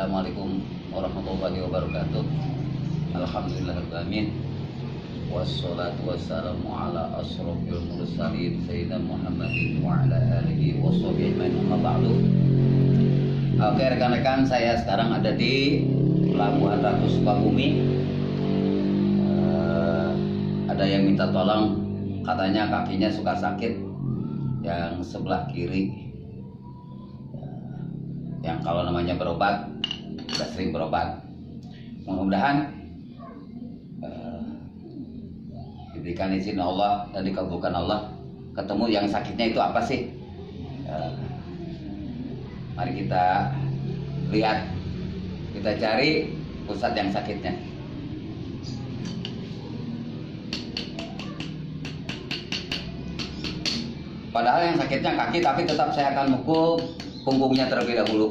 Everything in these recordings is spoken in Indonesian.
Assalamualaikum warahmatullahi wabarakatuh. Alhamdulillahirrahmanirrahim. Wassalatu wassalamu ala asrofil mursalin Sayyidina Muhammadin wa ala alihi wa sahbihi ajma'in. Ba'du. Oke rekan-rekan, saya sekarang ada di Pelabuhan Ratu Sukabumi. Ada yang minta tolong, katanya kakinya suka sakit yang sebelah kiri. Yang kalau namanya berobat, sudah sering berobat. Mudah-mudahan diberikan izin Allah dan dikabulkan Allah, ketemu yang sakitnya itu apa sih. Mari kita lihat, kita cari pusat yang sakitnya. Padahal yang sakitnya kaki, tapi tetap saya akan mukul punggungnya terlebih dahulu.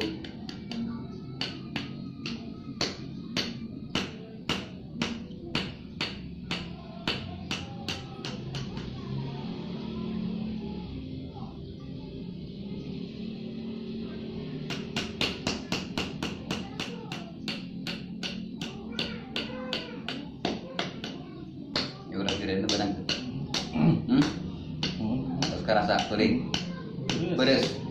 Ya udah kirain itu benang. Terus kerasa kuning. Beres.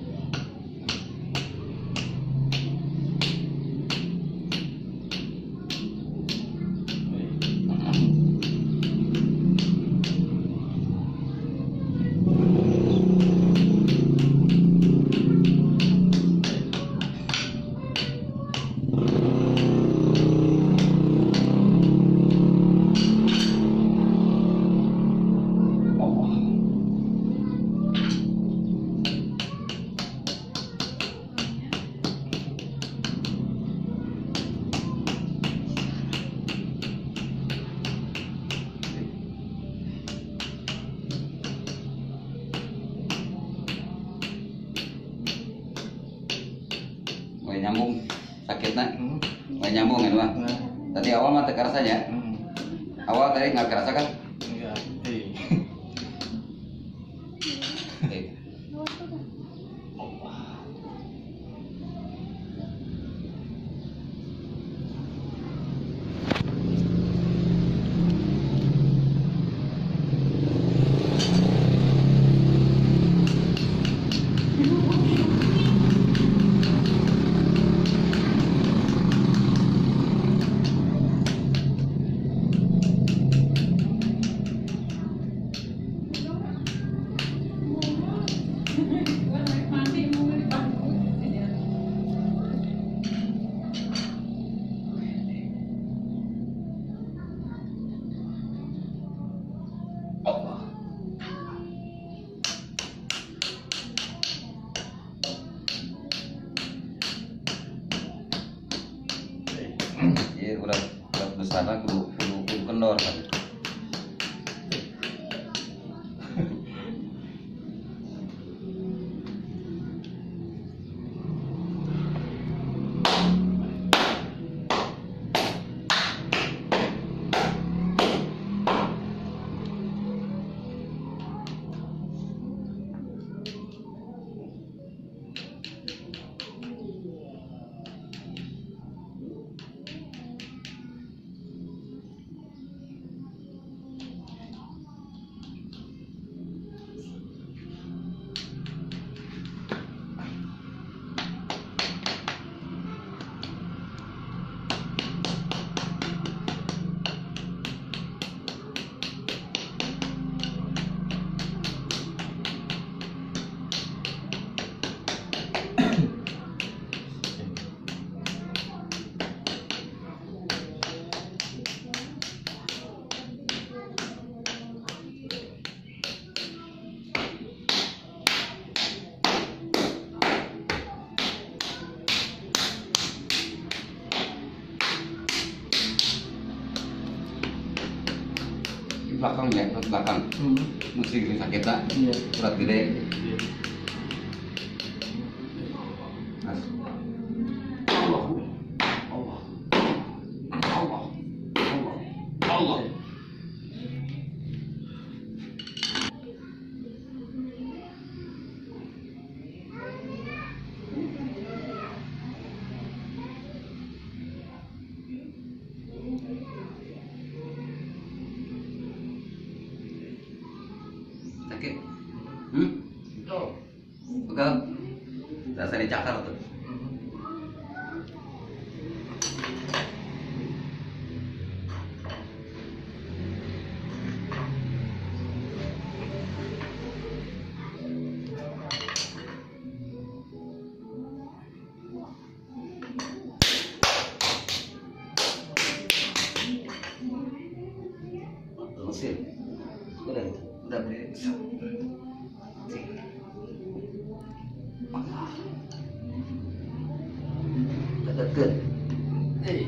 Nggak nyambung sakitnya, nggak nyambung ya bang. Tadi awal mah terasa ya, awal tadi nggak kerasa kan? Enggak. Iya udah besar lah, kudu kendor kan. Belakang ya, belakang. Mesti gini sakitnya, berat gede. Mas. Allah, Allah, Allah, Allah, Allah. sedikit. Pegang. Rasanya cakar tuh. Mesin. Udah berdiri. Deket. Beri.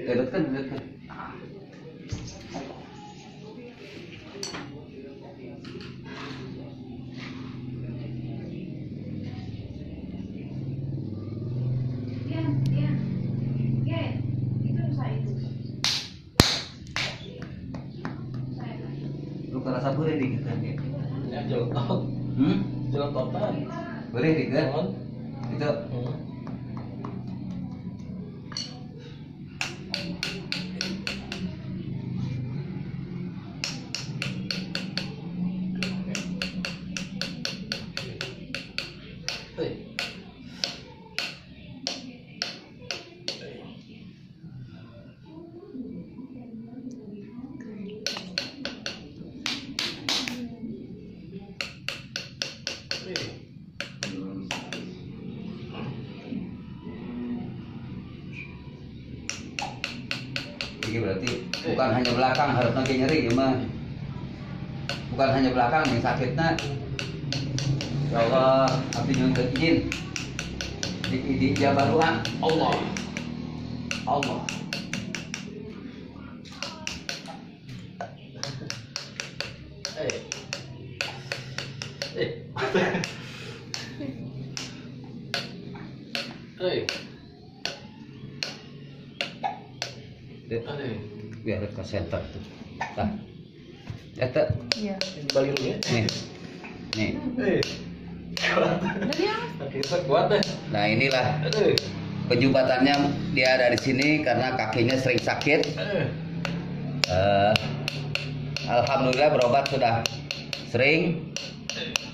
Dekat kan. Lu kerasa beri dikit kan? Ya jelotok. Jelotokan. Beri dikit. Itu. Ini berarti bukan hanya belakang harus lagi nyeri ya mah. Bukan hanya belakang yang sakitnya. Ya Allah, abdi nyuntut izin. Di ijabah doa. Allah. Allah. Biar ke center tuh. Nah. Eta. Iya. Balik dulu ya. Nih. Dari yang Kita kuat deh. Nah, inilah penjumpatannya dia dari sini karena kakinya sering sakit. Alhamdulillah berobat sudah sering,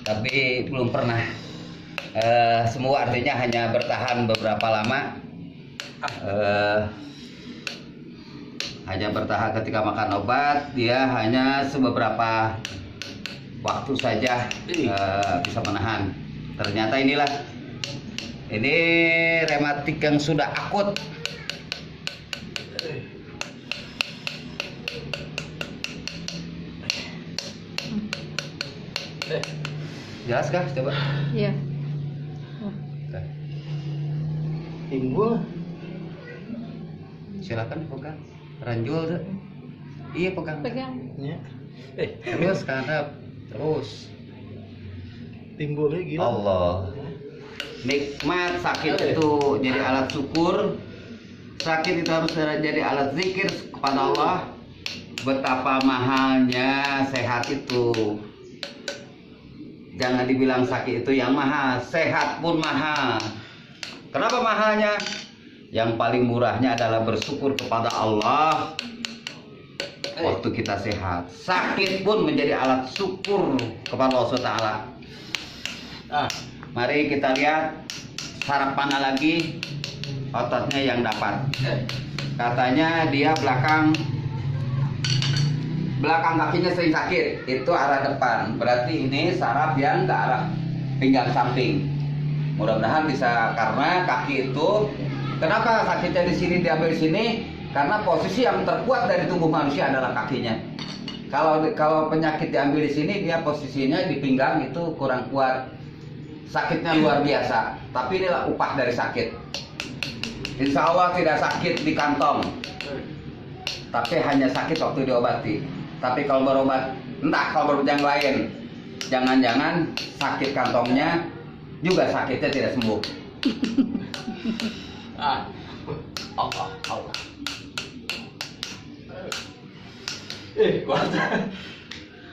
tapi belum pernah semua, artinya hanya bertahan beberapa lama. Hanya bertahan ketika makan obat, dia hanya sebeberapa waktu saja bisa menahan. Ternyata inilah, ini rematik yang sudah akut. Jelas kah? Coba. Iya. Timbul. Silakan pegang. Ranjul tuh. Iya pegang. Pegang. Ya. Terus karena terus. Timbulnya gila. Allah. Nikmat sakit itu jadi alat syukur. Sakit itu harus jadi alat zikir kepada Allah. Betapa mahalnya sehat itu. Jangan dibilang sakit itu yang mahal, sehat pun mahal. Kenapa mahalnya? Yang paling murahnya adalah bersyukur kepada Allah waktu kita sehat. Sakit pun menjadi alat syukur kepada Allah SWT. Mari kita lihat saraf mana lagi ototnya yang dapat. Katanya dia belakang kakinya sering sakit, itu arah depan. Berarti ini saraf yang ke arah pinggang samping. Mudah-mudahan bisa, karena kaki itu kenapa sakitnya di sini diambil di sini? Karena posisi yang terkuat dari tubuh manusia adalah kakinya. Kalau penyakit diambil di sini, dia posisinya di pinggang itu kurang kuat. Sakitnya luar biasa, tapi inilah upah dari sakit. Insya Allah tidak sakit di kantong, tapi hanya sakit waktu diobati. Tapi kalau berobat, entah kalau berobat yang lain, jangan-jangan sakit kantongnya juga sakitnya tidak sembuh. Allah. Kuat.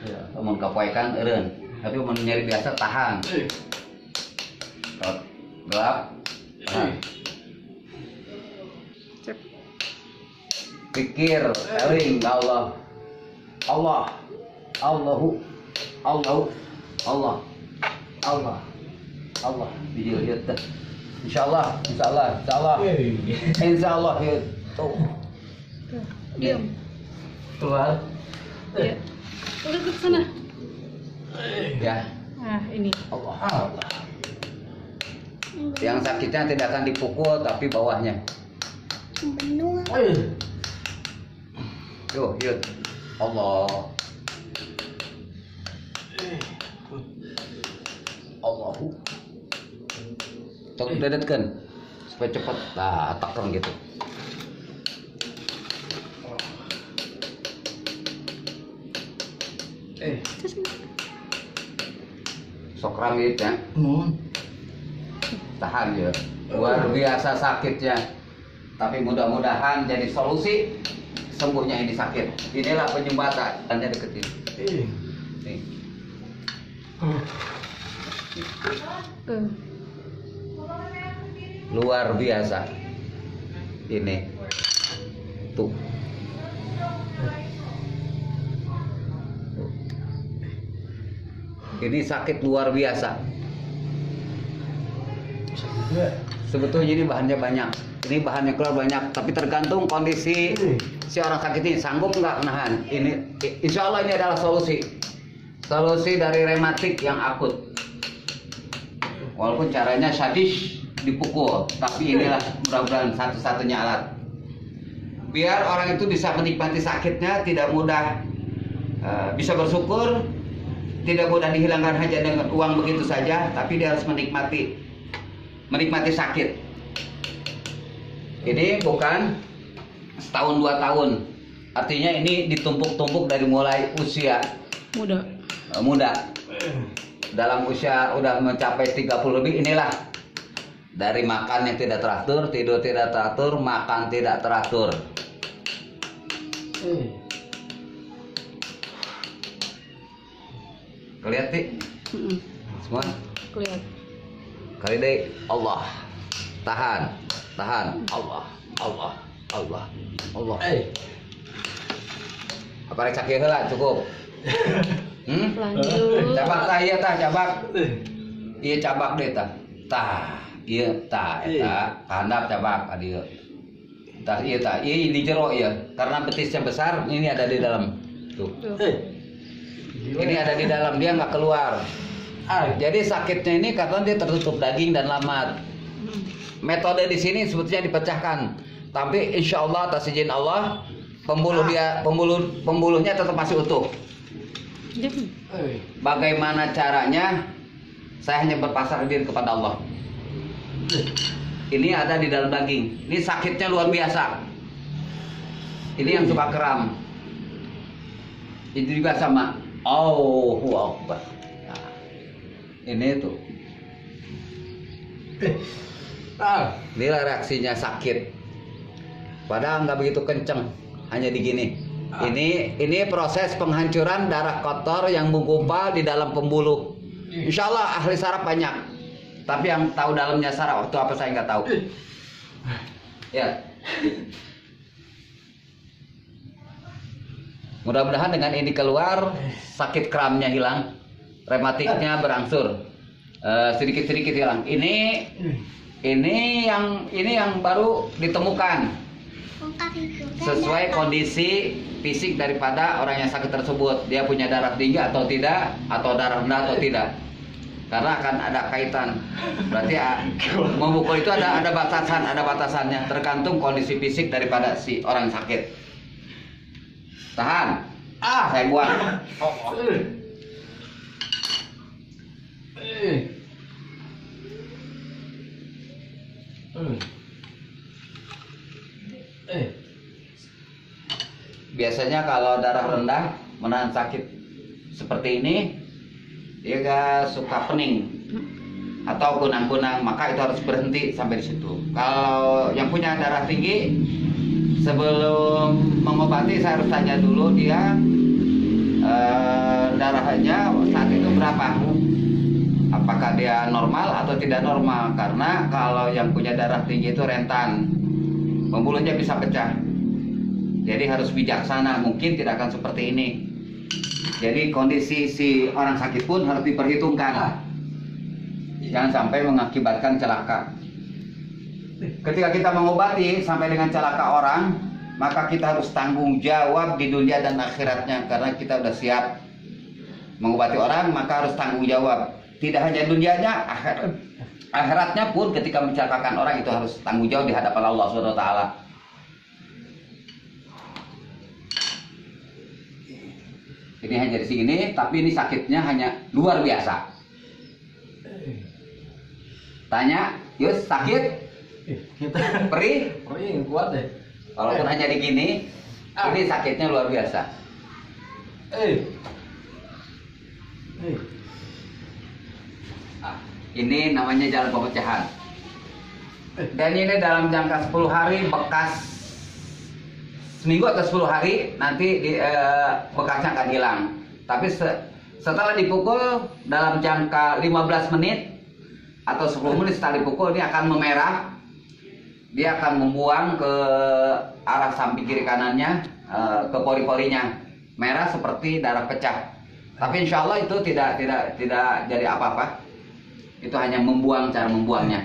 Ya, mau kapoekan eureun, tapi mau nyari biasa tahan. Gelap. Pikir, eling Allah. Allah. Bijil teh. Insyaallah. Insyaallah ya. Tuh. Diam. Keluar. Iya. Udah ke sana. Ya. Nah, ini. Allah. Yang sakitnya tidak akan dipukul tapi bawahnya. Tuh, yuk. Allah. Allahu. Tok dedetkeun supaya cepat. Nah, tekan gitu. Sok ramit ya. Tahan ya. Luar biasa sakitnya. Tapi mudah-mudahan jadi solusi sembuhnya ini sakit. Inilah penyumbatan. Anda deketin. Nih. Luar biasa. Ini. Tuh. Ini sakit luar biasa. Sebetulnya ini bahannya banyak. Ini bahannya keluar banyak, tapi tergantung kondisi si orang sakit ini sanggup nggak menahan. Ini, insya Allah ini adalah solusi dari rematik yang akut. Walaupun caranya sadis dipukul, tapi inilah mudah-mudahan satu-satunya alat. biar orang itu bisa menikmati sakitnya, tidak mudah bisa bersyukur, tidak mudah dihilangkan hanya dengan uang begitu saja, tapi dia harus menikmati sakit. Ini bukan setahun 2 tahun, artinya ini ditumpuk-tumpuk dari mulai usia muda. Dalam usia udah mencapai 30 lebih, inilah dari makan yang tidak teratur, tidur tidak teratur, makan tidak teratur. Kelihatan semua? Kelihatan. Kali deh Allah. Tahan. Allah. Apa rek sakit heula cukup? Lanjut. Cabak tah ieu tah cabak. Ieu cabak deh tah. Tah, ieu tah eta handap cabak adieu. Tah ieu tah, ieu di jero ieu. Karena betisnya besar, ini ada di dalam. Tuh. Ini ada di dalam, dia nggak keluar. Jadi sakitnya ini karena dia tertutup daging dan lamat. Metode di sini sebetulnya dipecahkan, tapi insya Allah atas izin Allah pembuluhnya tetap masih utuh. Bagaimana caranya? Saya hanya berpasrah diri kepada Allah. Ini ada di dalam daging. Ini sakitnya luar biasa. Ini yang suka kram. Itu juga sama. Allahu Akbar. Nah, ini tuh. Inilah reaksinya sakit. Padahal nggak begitu kenceng, hanya di gini. Ini proses penghancuran darah kotor yang menggumpal di dalam pembuluh. Insya Allah ahli saraf banyak, tapi yang tahu dalamnya saraf waktu apa saya nggak tahu. Ya. Mudah-mudahan dengan ini keluar, sakit kramnya hilang, rematiknya berangsur, sedikit-sedikit hilang. Ini yang baru ditemukan sesuai kondisi fisik daripada orang yang sakit tersebut. Dia punya darah tinggi atau tidak, atau darah rendah atau tidak. Karena akan ada kaitan. Berarti memukul itu ada batasannya, tergantung kondisi fisik daripada si orang sakit. Tahan. Saya buang. Biasanya kalau darah rendah menahan sakit seperti ini, dia gak suka pening atau kunang-kunang, maka itu harus berhenti sampai di situ. Kalau yang punya darah tinggi, sebelum mengobati saya harus tanya dulu dia darahnya saat itu berapa, apakah dia normal atau tidak normal. Karena kalau yang punya darah tinggi itu rentan, pembuluhnya bisa pecah. Jadi harus bijaksana, mungkin tidak akan seperti ini. Jadi kondisi si orang sakit pun harus diperhitungkan, jangan sampai mengakibatkan celaka. Ketika kita mengobati sampai dengan celaka orang, maka kita harus tanggung jawab di dunia dan akhiratnya. Karena kita sudah siap mengobati orang, maka harus tanggung jawab. Tidak hanya dunianya, akhiratnya pun ketika mencelakakan orang itu harus tanggung jawab di hadapan Allah SWT. Ini hanya di sini, tapi ini sakitnya hanya luar biasa. Tanya, Yus sakit? Perih kuat deh. Walaupun hanya di gini, ini sakitnya luar biasa. Ini namanya jalan pemecahan. Dan ini dalam jangka 10 hari, bekas seminggu atau 10 hari nanti bekasnya akan hilang. Tapi setelah dipukul dalam jangka 15 menit atau 10 menit setelah dipukul, dia akan memerah. Dia akan membuang ke arah samping kiri kanannya, ke pori-porinya, merah seperti darah pecah. Tapi insya Allah itu tidak jadi apa-apa. Itu hanya membuang, cara membuangnya.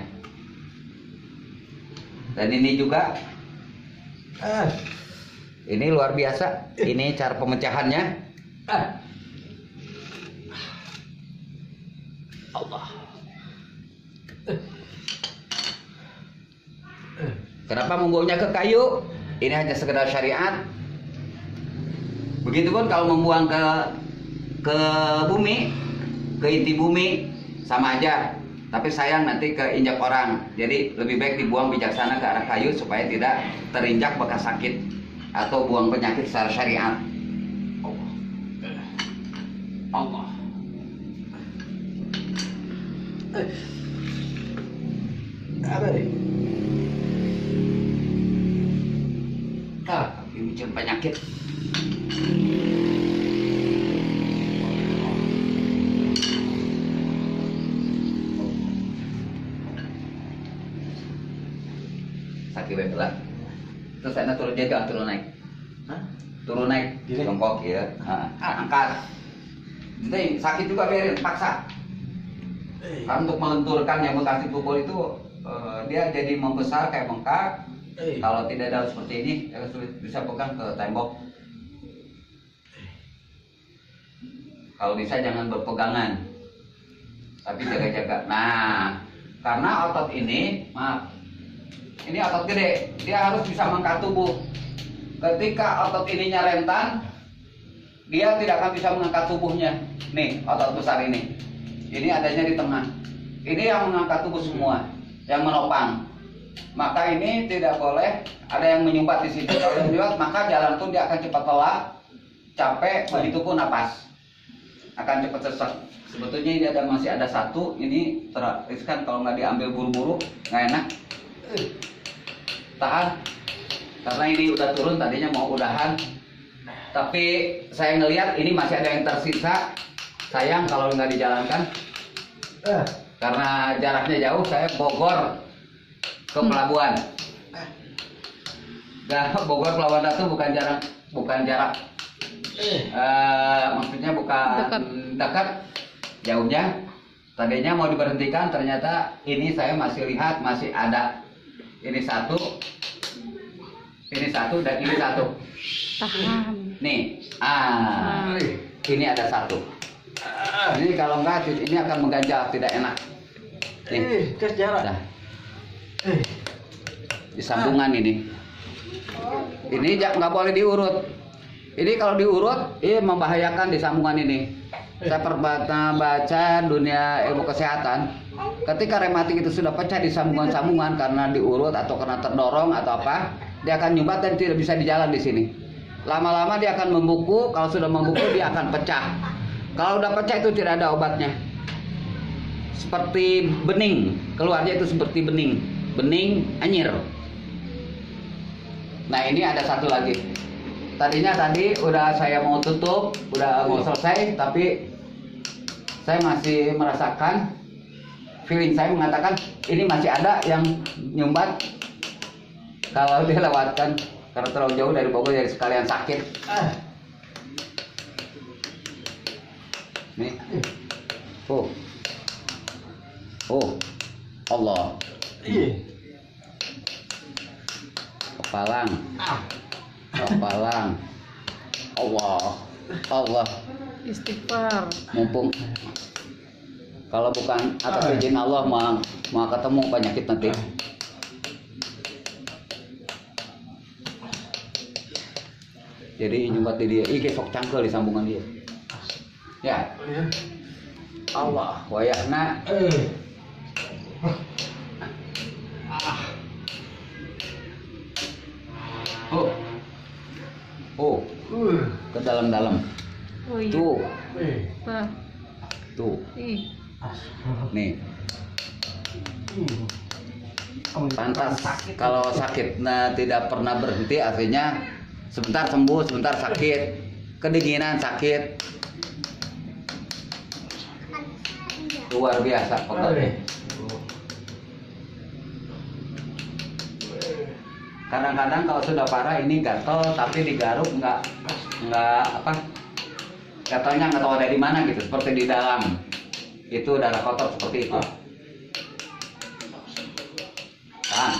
Dan ini juga, ini luar biasa. Ini cara pemecahannya. Allah. Kenapa membuangnya ke kayu? Ini hanya sekedar syariat. Begitupun kalau membuang ke bumi, ke inti bumi sama aja. Tapi sayang nanti keinjak orang. Jadi lebih baik dibuang bijaksana ke arah kayu supaya tidak terinjak bekas sakit atau buang penyakit secara syariat. Allah. Apa nih? Ini penyakit. Sakit baik lah. Terus saya turun jaga, turun naik. Hah? Turun naik, Gini? jongkok ya. Angkat. Nanti sakit juga biarin, paksa. Karena untuk melenturkan yang bekas dipukul itu dia jadi membesar kayak bengkak. Kalau tidak dalam seperti ini, ya sulit bisa pegang ke tembok. Kalau bisa jangan berpegangan, tapi jaga-jaga. Nah, karena otot ini, maaf, ini otot gede, dia harus bisa mengangkat tubuh. Ketika otot ininya rentan, dia tidak akan bisa mengangkat tubuhnya. Nih, otot besar ini adanya di tengah. Ini yang mengangkat tubuh semua, yang menopang. Maka ini tidak boleh ada yang menyumbat di situ. Kalau yang menyumbat, maka jalan pun dia akan cepat lelah, capek, begitupun napas akan cepat sesak. Sebetulnya ini masih ada satu, ini riskan kalau nggak diambil buru-buru, nggak enak. Tahan, karena ini udah turun, tadinya mau udahan, tapi saya ngelihat ini masih ada yang tersisa. Sayang kalau nggak dijalankan, karena jaraknya jauh. Saya Bogor ke pelabuhan. Nah, Bogor pelabuhan itu bukan jarak. Maksudnya bukan dekat, jauhnya. Tadinya mau diberhentikan, ternyata ini saya masih lihat masih ada. Ini satu, dan ini satu. Tahan. Nih, ini ada satu. Ini kalau enggak, ini akan mengganjal, tidak enak. Nih, Kes jarak. dah. Di sambungan ini. Ini nggak boleh diurut. Ini kalau diurut, ini membahayakan di sambungan ini. Saya pernah baca dunia ilmu kesehatan. Ketika rematik itu sudah pecah di sambungan-sambungan karena diurut atau karena terdorong atau apa, dia akan nyumbat dan tidak bisa dijalan di sini. Lama-lama dia akan membuku. Kalau sudah membuku, dia akan pecah. Kalau udah pecah itu tidak ada obatnya. Seperti bening, keluarnya itu seperti bening anyir. Nah, ini ada satu lagi. Tadinya tadi udah saya mau tutup, udah mau selesai, tapi saya masih merasakan, feeling saya mengatakan ini masih ada yang nyumbat. Kalau dia lewatkan karena terlalu jauh dari Bogor, jadi sekalian sakit. Nih, Allah, kepalang, Allah, Istighfar. mumpung kalau bukan atas izin Allah mau ketemu penyakit nanti. Jadi nyumbat di dia, sok cangkel di sambungan dia. Ya, Allah, wayahna. Ke dalam-dalam. Oh iya. Tuh, Bah. tuh, Ih. nih. Pantas kalau sakit tidak pernah berhenti, artinya sebentar sembuh, sebentar sakit, kedinginan sakit, luar biasa pokoknya. Kadang-kadang kalau sudah parah ini gatel, tapi digaruk nggak apa, gatalnya nggak tahu ada di mana gitu, seperti di dalam itu darah kotor seperti itu. Tahan.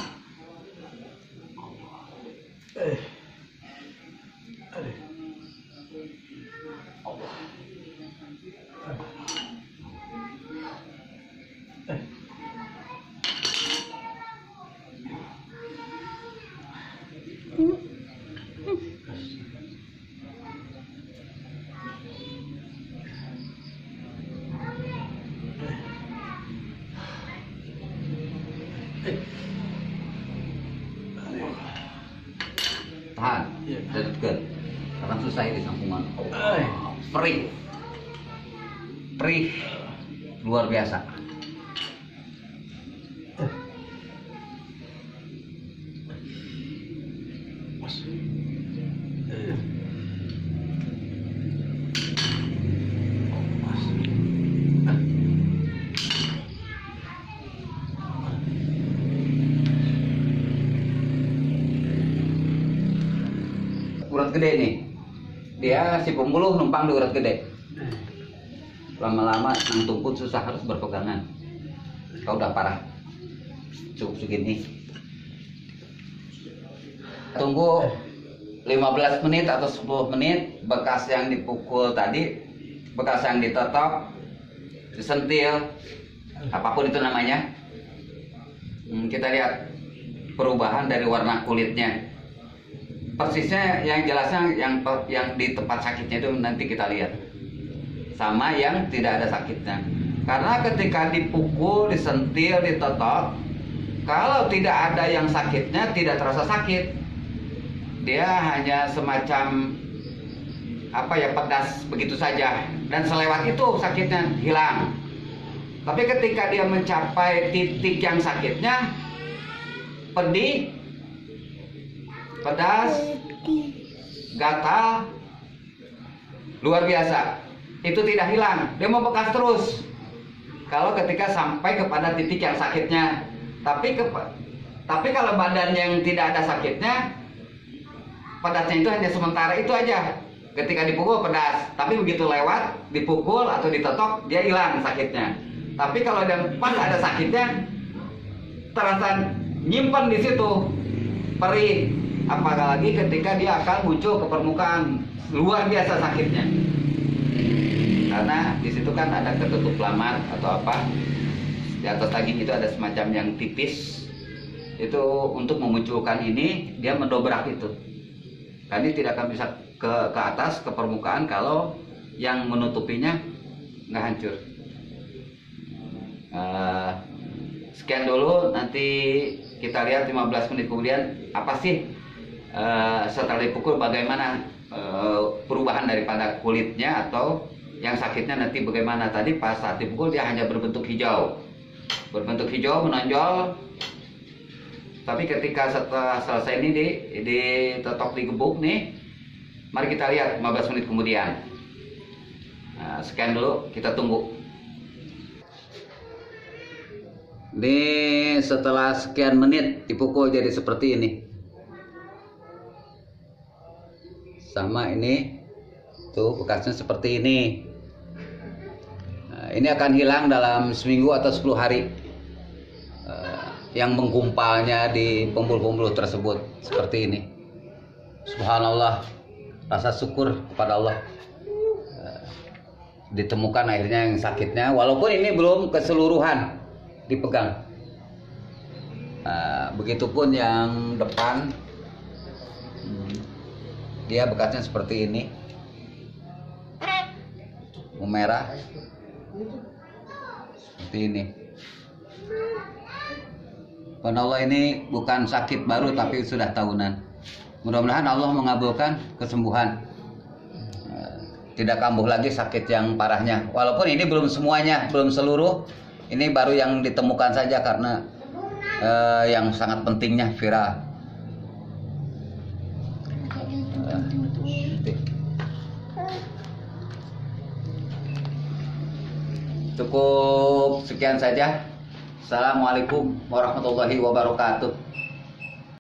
selesai di sambungan. Perih, perih, luar biasa. Urat gede nih, dia si pembuluh numpang di urat gede. Lama-lama nang tumput susah, harus berpegangan. Kau udah parah, cukup segini. Tunggu 15 menit atau 10 menit, bekas yang dipukul tadi, bekas yang ditotok, disentil, apapun itu namanya. Kita lihat perubahan dari warna kulitnya. Persisnya yang jelasnya yang di tempat sakitnya itu nanti kita lihat, sama yang tidak ada sakitnya. Karena ketika dipukul, disentil, ditotok, kalau tidak ada yang sakitnya tidak terasa sakit. Dia hanya semacam pedas begitu saja, dan selewat itu sakitnya hilang. Tapi ketika dia mencapai titik yang sakitnya, pedih, pedas, gatal, luar biasa, itu tidak hilang, dia membekas terus. Kalau ketika sampai kepada titik yang sakitnya, tapi kalau badan yang tidak ada sakitnya, pedasnya itu hanya sementara itu aja. Ketika dipukul pedas, tapi begitu lewat, dipukul atau ditotok, dia hilang sakitnya. Tapi kalau yang pas ada sakitnya, terasa nyimpan di situ, perih. Apalagi ketika dia akan muncul ke permukaan, luar biasa sakitnya. Karena di situ kan ada ketutup lamat atau apa, di atas daging itu ada semacam yang tipis. Itu untuk memunculkan ini, dia mendobrak itu. Karena ini tidak akan bisa ke atas, ke permukaan kalau yang menutupinya nggak hancur. Sekian dulu, nanti kita lihat 15 menit kemudian apa sih setelah dipukul, bagaimana perubahan daripada kulitnya atau yang sakitnya nanti bagaimana. Tadi pas saat dipukul dia hanya berbentuk hijau, menonjol. Tapi ketika setelah selesai ini ditotok, digebuk nih, mari kita lihat 15 menit kemudian. Sekian dulu, kita tunggu. Ini setelah sekian menit dipukul jadi seperti ini. Sama ini, tuh bekasnya seperti ini. Ini akan hilang dalam seminggu atau 10 hari. Yang menggumpalnya di pembuluh-pembuluh tersebut seperti ini. Subhanallah, rasa syukur kepada Allah. Ditemukan akhirnya yang sakitnya, walaupun ini belum keseluruhan dipegang. Begitupun yang depan, dia bekasnya seperti ini, memerah seperti ini. Allah, ini bukan sakit baru tapi sudah tahunan. Mudah-mudahan Allah mengabulkan kesembuhan, tidak kambuh lagi sakit yang parahnya. Walaupun ini belum semuanya, belum seluruh, ini baru yang ditemukan saja karena yang sangat pentingnya viral. Cukup sekian saja. Assalamualaikum warahmatullahi wabarakatuh.